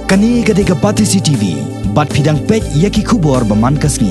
Kani gadega Batisi TV, bat pidang pek yaki kubor baman kasni.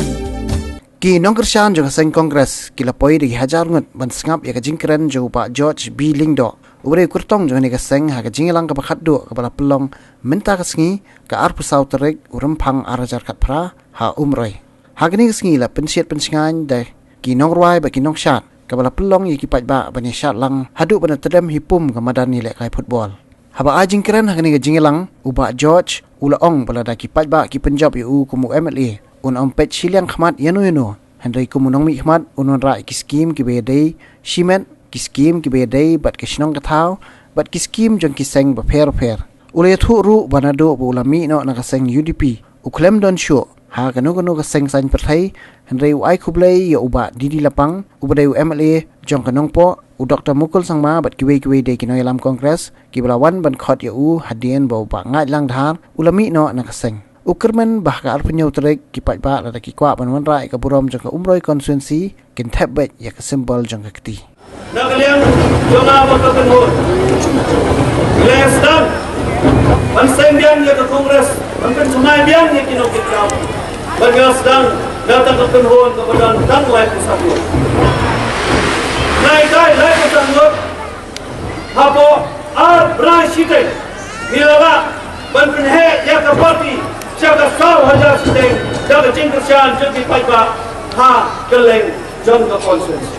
Ki Jingkyrshan juga seng kongres kila poi di hajar ngut ban sengap ya Jingkyrshan juga Pak George B Lyngdoh. Umroi kurtong juga ni seng ha Jinglang ka bakaddo ka bala pelong minta kasngi ka ar pusau terik urempang arajar kat pra ha Umroi. Ha gani kasngi la pensiat pensingan dai ki Umroi ba ki Jingkyrshan ka bala pelong yaki Paidbah ban syat lang hadu ban tedam hipum ka madan ni lek kai football. Haba Jingkyrshan ha gani Jinglang uba George ulaong bala da ki Paidbah ki Punjab yu kumu MLA un ompet siliang khmat yanu Henry kumunong mi khmat unun ra ki scheme ki bedai shimen ki scheme ki bedai bat ki shnong kathau bat ki scheme jong ki seng ba pher ule thu ru banado bu ulami no na ka seng UDP uklem don show ha kanu ka seng san perthai Henry u ai khublei ya uba didi lapang ubadai MLA jong kanong po u Dr Mukul sangma bat ki we de ki no lam congress ki balawan ban khot ya u hadien ba ba ngai lang dhar ulami no na ka seng Ukerman bahkan arpunya uterik ki Paidbah ada ki kwa ban rai ka burom jang ka Umroi Constituency kin thabet ya ka symbol jang ka kti nakaliang jonga ba ka penhon les dan ban sembian ya ka kongres ban pen sunai biang ya kino kitau ban gas dan datang ka penhon ka badan dan lai ku satu lai ku satu hapo ar brai shite milala ban pen he ya ka party Jaga kau hajar sedeng, jaga Jingkyrshan, jaga Paidbah, ha keleng jangka Constituency.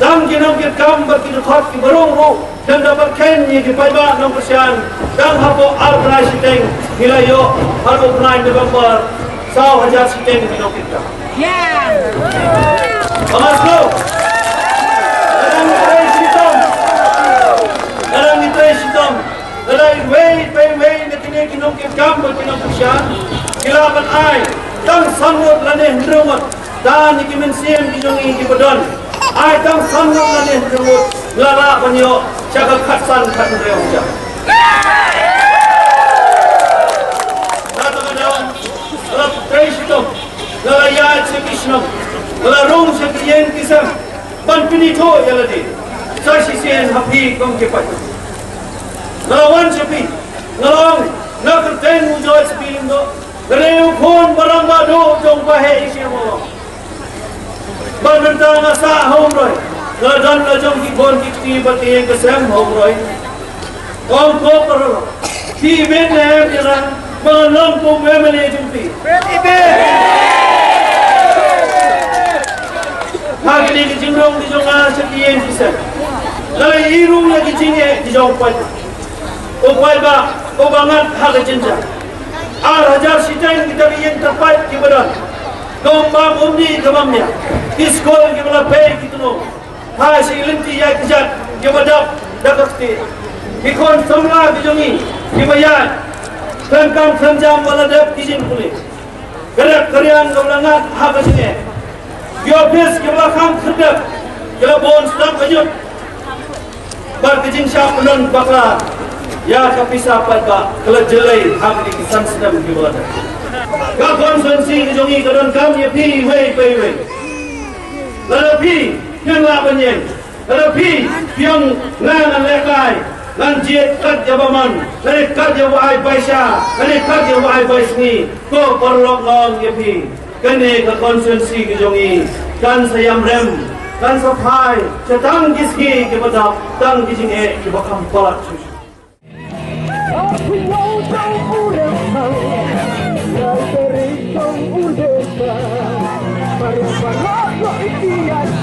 Dang jinong kam bagi dekat ki berong ru, dan dapat ken ni ki Paidbah Jingkyrshan, dang hapo arbrai sedeng, hilayo hapo pernah November, sau hajar sedeng jinong kita. Yeah. Amaslo. Dalam itu sitom. Dalam way ni kinong kam bagi Jingkyrshan kilaban ai tang sangot lane ndrumot dan ki mensiem ki jongi ki bodon ai tang sangot lane ndrumot lala banyo jaga khatsan khat reong ja nata kadang la presidom la ya chekishno la rong chekien kisam ban pinito yaladi sashi sien happy kom ke pat la wan chepi ngalong nakerten mujoi sepiling do Reu pun barang badu jong bahe isi mo Bantang asa Umroi Ladan la jong ki pun ki bati yang kesem Umroi Kong ko perlo Ki ben nem jana mengalong ko memele jumpi Ibe Hagi ni jingrong di jong asa ki yang kisem Lai irung lagi jinge di jong Paidbah O Paidbah o bangat hal jenjang ar hajar sitain kita yang terbaik ki badan gombang umni gamamnya di sekolah ki bala pay ki tuno ha si linti ya kijat ki badap dakakti ki kon samla ki jongi ki bayan tangkam sanjam wala dap ki jin kuli gerak karyang gablangat ha ka sine yo bis ki bala kham khadap ki la bon sedap kajut bar ki jin sha punan bakla ya kapisa Paidbah kalau jelai hak di kisan sedang dibuat. Kau Constituency kejongi kadang kami pi wei. Lalu pi yang lawannya, lalu pi yang ngan lekai, ngan jet kat jabaman, lalu kat jawai baisha, lalu kat jawai baisni. Kau perlu ngong pi. Kene ke Constituency kejongi kan sayam rem, kan sapai, setang kiski kepada tang kising kebakam palat. Aku mau tahu ulang, nak beri kau ulang, baru baru kau ikhlas.